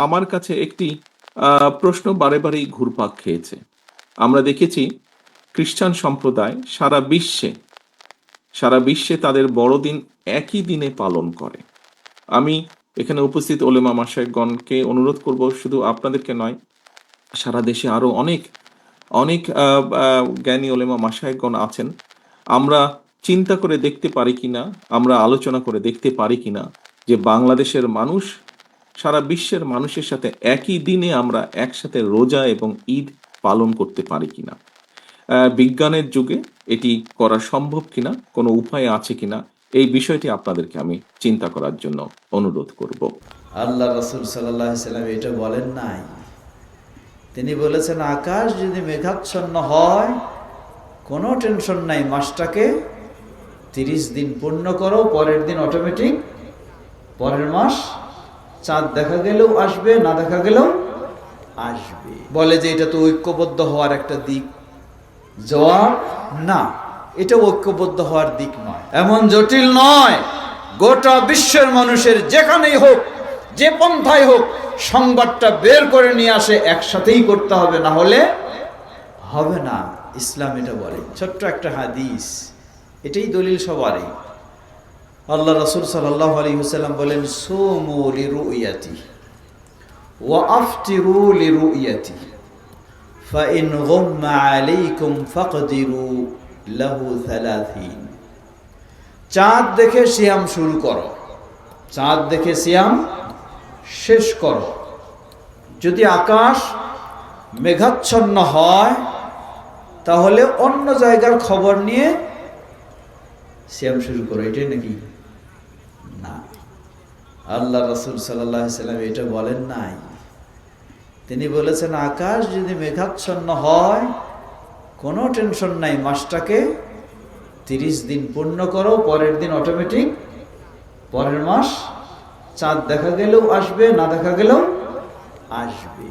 আমার কাছে একটি প্রশ্ন বারে বারেই ঘুরপাক খেয়েছে। আমরা দেখেছি খ্রিস্টান সম্প্রদায় সারা বিশ্বে তাদের বড়দিন একই দিনে পালন করে। আমি এখানে উপস্থিত ওলেমা মাশায়েখগণকে অনুরোধ করব, শুধু আপনাদেরকে নয়, সারা দেশে আরো অনেক অনেক জ্ঞানী ওলেমা মাশায়েখগণ আছেন। আমরা চিন্তা করে দেখতে পারি কিনা, আমরা আলোচনা করে দেখতে পারি কিনা যে বাংলাদেশের মানুষ সারা বিশ্বের মানুষের সাথে একই দিনে আমরা একসাথে রোজা এবং ঈদ পালন করতে পারি কিনা। বিজ্ঞানের যুগে এটি করা সম্ভব কিনা, কোনো উপায় আছে কিনা, এই বিষয়টি আপনাদেরকে আমি চিন্তা করার জন্য অনুরোধ করব। আল্লাহ রাসূল সাল্লাল্লাহু আলাইহি সাল্লাম এটা বলেন নাই। তিনি বলেছেন আকাশ যদি মেঘাচ্ছন্ন হয় কোনো টেনশন নাই, মাসটাকে 30 দিন পূর্ণ করো, পরের দিন অটোমেটিক পরের মাস চাঁদ দেখা গেলেও আসবে, না দেখা গেলেও আসবে। বলে যে এটা তো ঐক্যবদ্ধ হওয়ার একটা দিক। জবাব না, এটা ঐক্যবদ্ধ হওয়ার দিক নয়, এমন জটিল নয়। গোটা বিশ্বের মানুষের যেখানেই হোক, যে পন্থায় হোক, সংবাদটা বের করে নিয়ে আসে, একসাথেই করতে হবে, না হলে হবে না। ইসলাম এটা বলে। ছোট্ট একটা হাদিস, এটাই দলিল সবারই। আল্লাহ রাসূল সাল্লাল্লাহু আলাইহি ওয়াসাল্লাম বলেন, সুমু লিরুয়াতি ওয়া আফতিরু লিরুয়াতি ফাইন গুম্মা আলাইকুম ফাকদিরু লাহু 30। চাঁদ দেখে সিয়াম শুরু করো, চাঁদ দেখে সিয়াম শেষ করো। যদি আকাশ মেঘাচ্ছন্ন হয় তাহলে অন্য জায়গার খবর নিয়ে সিয়াম শুরু করো, এটাই নাকি? না, আল্লাহ রাসূল সাল্লাল্লাহু আলাইহি সাল্লাম এটা বলেন নাই। তিনি বলেছেন আকাশ যদি মেঘাচ্ছন্ন হয় কোনো টেনশন নাই, মাসটাকে 30 দিন পূর্ণ করো, পরের দিন অটোমেটিক পরের মাস চাঁদ দেখা গেলেও আসবে, না দেখা গেলেও আসবে।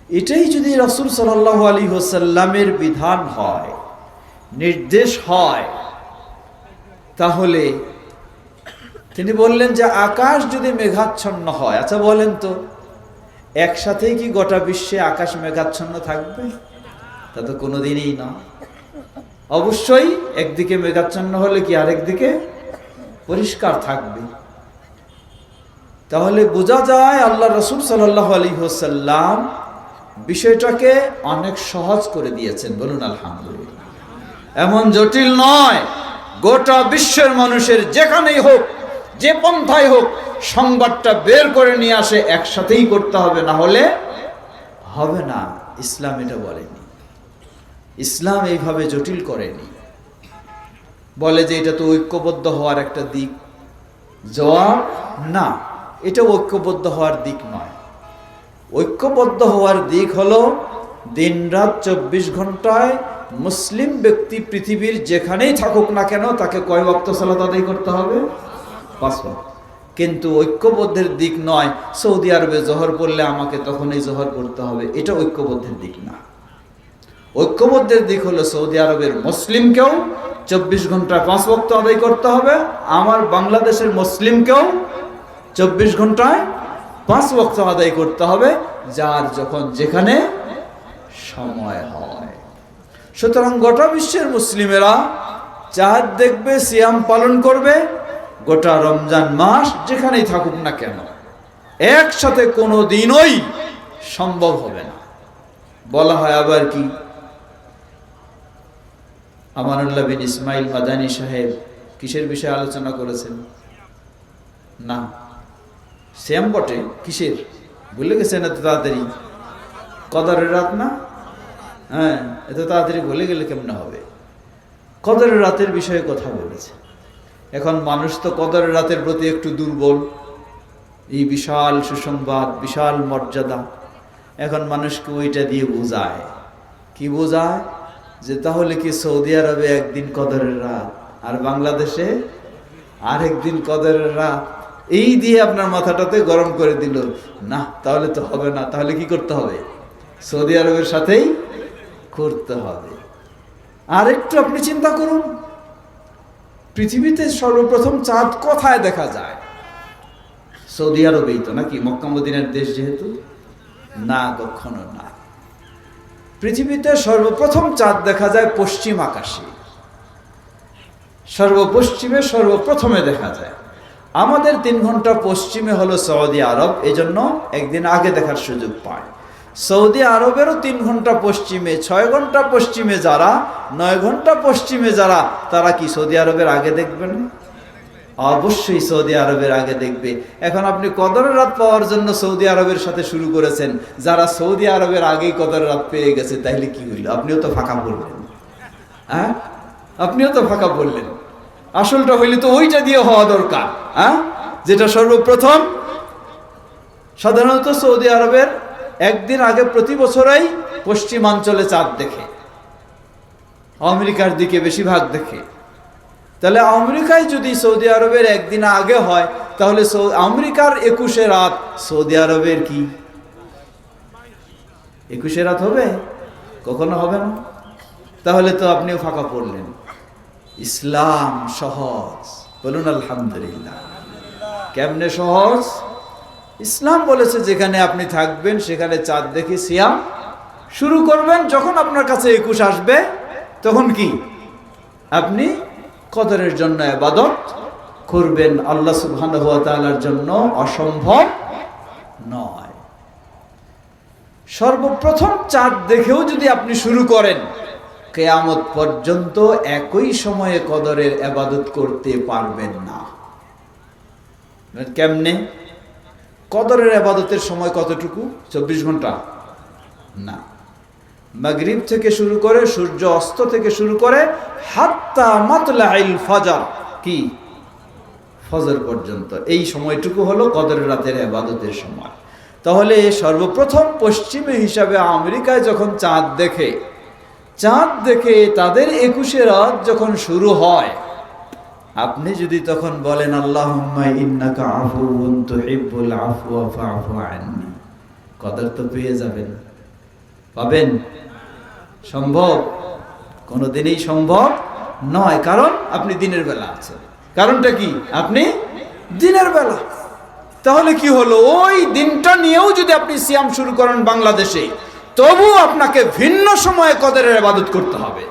এটাই যদি রাসূল সাল্লাল্লাহু আলাইহি ওয়াসাল্লামের বিধান হয়, নির্দেশ হয়, তাহলে তিনি বললেন যে আকাশ যদি মেঘাচ্ছন্ন হয়, আচ্ছা বলেন তো, একসাথেই কি গোটা বিশ্বে আকাশ মেঘাচ্ছন্ন থাকবে? তা তো কোনোদিনই না। অবশ্যই একদিকে মেঘাচ্ছন্ন হলে কি আরেকদিকে পরিষ্কার থাকবে। তাহলে বোঝা যায় আল্লাহ রাসূল সাল্লাল্লাহু আলাইহি ওয়াসাল্লাম বিষয়টাকে অনেক সহজ করে দিয়েছেন। বলুন আলহামদুলিল্লাহ। এমন জটিল নয়। গোটা বিশ্বের মানুষের যেখানেই হোক, যে পন্থায় হোক, সংবাদটা বের করে নিয়ে আসে, একসাথেই করতে হবে, না হলে হবে না। ইসলাম এটা বলেনি, ইসলাম এইভাবে জটিল করেনি। বলে যে এটা তো ঐক্যবদ্ধ হওয়ার একটা দিক। জবাব না, এটা ঐক্যবদ্ধ হওয়ার দিক নয়। ঐক্যবদ্ধ হওয়ার দিক হলো দিনরাত 24 ঘন্টায় মুসলিম ব্যক্তি পৃথিবীর যেখানেই থাকুক না কেন তাকে কয় ওয়াক্ত সালাত আদায় করতে হবে? 5 ওয়াক্ত। কিন্তু ঐক্যবদ্ধের দিক নয় সৌদি আরবে জোহর পড়লে আমাকে তখনই জোহর পড়তে হবে, এটা ঐক্যবদ্ধের দিক না। ঐক্যবদ্ধের দিক হলো সৌদি আরবের মুসলিমকেও 24 ঘন্টায় 5 ওয়াক্ত আদায় করতে হবে, আমার বাংলাদেশের মুসলিমকেও 24 ঘন্টায় 5 ওয়াক্ত আদায় করতে হবে, যার যখন যেখানে সময় হয়। সুতরাং গোটা বিশ্বের মুসলিমেরা চাঁদ দেখবে, সিয়াম পালন করবে, গোটা রমজান মাস যেখানেই থাকুক না কেন একসাথে কোনো দিনই সম্ভব হবে না। বলা হয় আবার কি, আমানুল্লাহ বিন ইসমাইল মাদানী সাহেব কিসের বিষয়ে আলোচনা করেছেন? না, সিয়াম বটে, কিসের ভুলে গেছেন এত তাড়াতাড়ি? কদরের রাত না? হ্যাঁ, এত তাড়াতাড়ি ভুলে গেলে কেমন হবে? কদরের রাতের বিষয়ে কথা বলেছে। এখন মানুষ তো কদরের রাতের প্রতি একটু দুর্বল। এই বিশাল সুসংবাদ, বিশাল মর্যাদা, এখন মানুষকে ওইটা দিয়ে বোঝায়। কি বোঝায়? যে তাহলে কি সৌদি আরবে একদিন কদরের রাত আর বাংলাদেশে আরেকদিন কদরের রাত, এই দিয়ে আপনার মাথাটাতে গরম করে দিল। না, তাহলে তো হবে না। তাহলে কি করতে হবে? সৌদি আরবের সাথেই করতে হবে। আর একটু আপনি চিন্তা করুন, পৃথিবীতে সর্বপ্রথম চাঁদ কোথায় দেখা যায়? সৌদি আরবেই তো নাকি, মক্কা মদিনার দেশ যেহেতু? না, কখনো না। পৃথিবীতে সর্বপ্রথম চাঁদ দেখা যায় পশ্চিম আকাশে, সর্বপশ্চিমে সর্বপ্রথমে দেখা যায়। আমাদের 3 ঘন্টা পশ্চিমে হলো সৌদি আরব, এজন্য একদিন আগে দেখার সুযোগ পায়। সৌদি আরবেরও 3 ঘন্টা পশ্চিমে, 6 ঘন্টা পশ্চিমে যারা, 9 ঘন্টা পশ্চিমে যারা, তারা কি সৌদি আরবের আগে দেখবেন? অবশ্যই সৌদি আরবের আগে দেখবে। এখন আপনি কদরের রাত পাওয়ার জন্য সৌদি আরবের সাথে শুরু করেছেন, যারা সৌদি আরবের আগেই কদরের রাত পেয়ে গেছে, তাইলে কি হইল? আপনিও তো ফাঁকা পড়লেন। হ্যাঁ, আপনিও তো ফাঁকা পড়লেন। আসলটা হইলে তো ওইটা দিয়ে হওয়া দরকার, হ্যাঁ, যেটা সর্বপ্রথম। সাধারণত সৌদি আরবের একদিন আগে প্রতি বছরই পশ্চিমাঞ্চলে চাঁদ দেখে, আমেরিকার দিকে বেশিরভাগ দেখে। তাহলে আমেরিকায় যদি সৌদি আরবের একদিন আগে হয়, তাহলে আমেরিকার 21শে রাত সৌদি আরবের কি 21শে রাত হবে? কখনো হবে না। তাহলে তো আপনিও ফাঁকা পড়লেন। ইসলাম সহজ, বলুন আলহামদুলিল্লাহ। কেমনে সহজ? ইসলাম বলেছে যেখানে আপনি থাকবেন সেখানে চাঁদ দেখে সিয়াম শুরু করবেন। যখন আপনার কাছে 21 আসবে, তখন কি আপনি কদরের জন্য ইবাদত করবেন। আল্লাহ সুবহানাহু ওয়া তাআলার জন্য অসম্ভব নয়। সর্বপ্রথম চাঁদ দেখেও যদি আপনি শুরু করেন, কিয়ামত পর্যন্ত একই সময়ে কদরের ইবাদত করতে পারবেন না। কেমনে? কদরের ইবাদতের সময় কতটুকু? 24 ঘন্টা না। মাগরিব থেকে শুরু করে, সূর্য অস্ত থেকে শুরু করে, হাত্তা মাতলাইল ফজর, কি ফজর পর্যন্ত, এই সময়টুকু হলো কদরের রাতের ইবাদতের সময়। তাহলে সর্বপ্রথম পশ্চিমে হিসাবে আমেরিকায় যখন চাঁদ দেখে তাদের 21শে রাত যখন শুরু হয়, আপনি যদি তখন বলেন আল্লাহুম্মা ইন্নাকা আফুউন তুহিব্বুল আফওয়া ফা'ফু আন্নি, কদর তো পেয়ে যাবেন। পাবেন? সম্ভব? কোনোদিনই সম্ভব নয়, কারণ আপনি দিনের বেলা আছেন। কারণটা কি? আপনি দিনের বেলা। তাহলে কি হলো? ওই দিনটা নিয়েও যদি আপনি সিয়াম শুরু করেন বাংলাদেশে, তবু আপনাকে ভিন্ন সময়ে কদরের ইবাদত করতে হবে।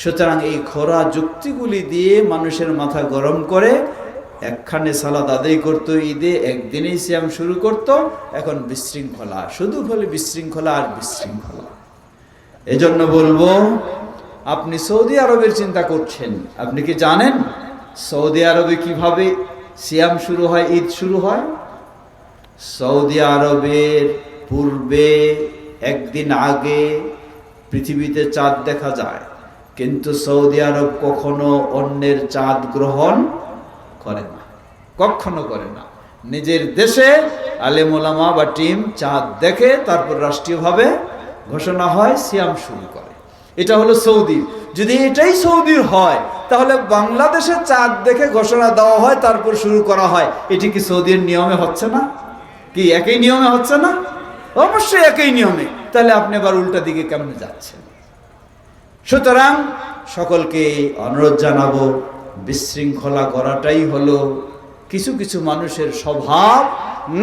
সুতরাং এই খোরা যুক্তিগুলি দিয়ে মানুষের মাথা গরম করে একখানে সালাত আদায় করতো ঈদে, একদিনেই সিয়াম শুরু করত। এখন বিশৃঙ্খলা, শুধু বলে বিশৃঙ্খলা আর বিশৃঙ্খলা। এজন্য বলবো, আপনি সৌদি আরবের চিন্তা করছেন, আপনি কি জানেন সৌদি আরবে কিভাবে সিয়াম শুরু হয়, ঈদ শুরু হয়? সৌদি আরবের পূর্বে একদিন আগে পৃথিবীতে চাঁদ দেখা যায়, কিন্তু সৌদি আরব কখনো অন্যের চাঁদ গ্রহণ করে না, কখনো করে না। নিজের দেশে আলেম ওলামা বা টিম চাঁদ দেখে, তারপর রাষ্ট্রীয়ভাবে ঘোষণা হয়, সিয়াম শুরু করে। এটা হলো সৌদি। যদি এটাই সৌদির হয়, তাহলে বাংলাদেশে চাঁদ দেখে ঘোষণা দেওয়া হয়, তারপর শুরু করা হয়। এটি কি সৌদির নিয়মে হচ্ছে না? কি একই নিয়মে হচ্ছে না? অবশ্যই একই নিয়মে। তাহলে আপনি আবার উল্টা দিকে কেমনে যাচ্ছেন? সুতরাং সকলকে অনুরোধ জানাবো, বিশৃঙ্খলা করাটাই হলো কিছু কিছু মানুষের স্বভাব,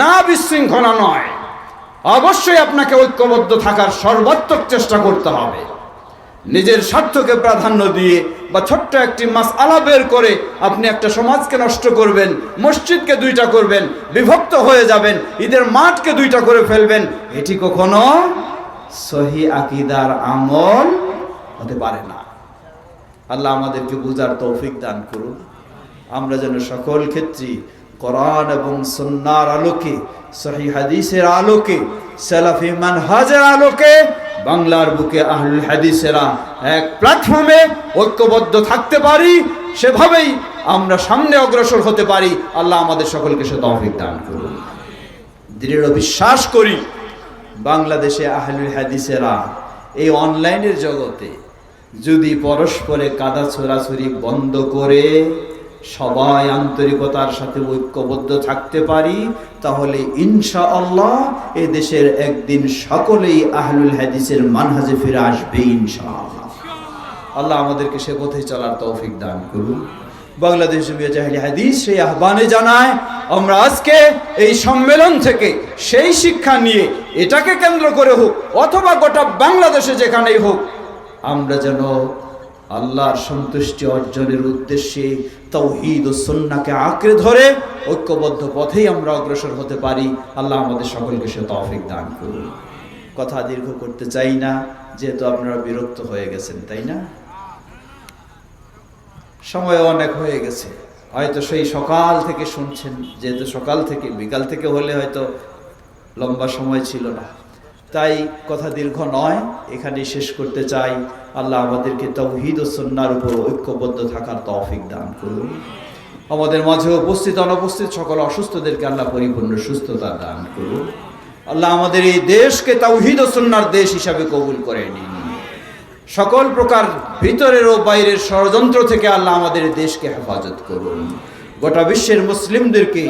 না বিশৃঙ্খলা নয়। অবশ্যই আপনাকে ঐক্যবদ্ধ থাকার সর্বাত্মক চেষ্টা করতে হবে। নিজের স্বার্থকে প্রাধান্য দিয়ে বা ছোট্ট একটি মাসআলা বের করে আপনি একটা সমাজকে নষ্ট করবেন, মসজিদকে 2টা করবেন, বিভক্ত হয়ে যাবেন, ঈদের মাঠকে 2টা করে ফেলবেন, এটি কখনো সহি আকীদার আমল হতে পারে না। আল্লাহ আমাদেরকে বুঝার তৌফিক দান করুন। আমরা যেন সকল ক্ষেত্রে কোরআন এবং সুন্নাহর আলোকে, সহিহ হাদিসের আলোকে, সালাফি মানহাজের আলোকে বাংলার বুকে আহলুল হাদিসেরা এক প্ল্যাটফর্মে ঐক্যবদ্ধ থাকতে পারি, সেভাবেই আমরা সামনে অগ্রসর হতে পারি। আল্লাহ আমাদের সকলকে সে তৌফিক দান করুন। দৃঢ় বিশ্বাস করি, বাংলাদেশে আহলুল হাদিসেরা এই অনলাইনের জগতে যদি পরস্পরে কাদা ছোড়াছুরি বন্ধ করে সবাই আন্তরিকতার সাথে ঐক্যবদ্ধ থাকতে পারি, তাহলে ইনশাআল্লাহ এ দেশের একদিন সকলেই আহলুল হাদিসের মানহাজে ফিরে আসবে ইনশাআল্লাহ। আল্লাহ আমাদেরকে সে পথে চলার তৌফিক দান করুন। বাংলাদেশ জমিয়ত আহলে হাদিস সেই আহ্বানে জানায়, আমরা আজকে এই সম্মেলন থেকে সেই শিক্ষা নিয়ে, এটাকে কেন্দ্র করে হোক অথবা গোটা বাংলাদেশে যেখানেই হোক, আমরা যেন আল্লাহর সন্তুষ্টি অর্জনের উদ্দেশ্যে তাওহীদ ও সুন্নাহকে আঁকড়ে ধরে ঐক্যবদ্ধ পথেই আমরা অগ্রসর হতে পারি। আল্লাহ আমাদের সকলকে সে তৌফিক দান করুন। কথা দীর্ঘ করতে চাই না, যেহেতু আপনারা বিরক্ত হয়ে গেছেন, তাই না? সময় অনেক হয়ে গেছে, হয়তো সেই সকাল থেকে শুনছেন, যেহেতু সকাল থেকে, বিকাল থেকে হলে হয়তো লম্বা সময় ছিল না, তাই কথা দীর্ঘ নয়, এখানেই শেষ করতে চাই। আল্লাহ আমাদেরকে তাওহীদ ও সুন্নাহর উপর ঐক্যবদ্ধ থাকার তৌফিক দান করুন। আমাদের মাঝে উপস্থিত অনুপস্থিত সকল অসুস্থদেরকে আল্লাহ পরিপূর্ণ সুস্থতা দান করুন। আল্লাহ আমাদের এই দেশকে তাওহীদ ও সুন্নাহর দেশ হিসাবে কবুল করে নিন। সকল প্রকার ভিতরের ও বাইরের ষড়যন্ত্র থেকে আল্লাহ আমাদের দেশকে হেফাজত করুন। গোটা বিশ্বের মুসলিমদেরকে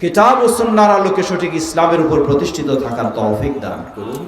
কিতাব ও সুন্নাহর আলোকে সঠিক ইসলামের উপর প্রতিষ্ঠিত থাকার তৌফিক দান করুন।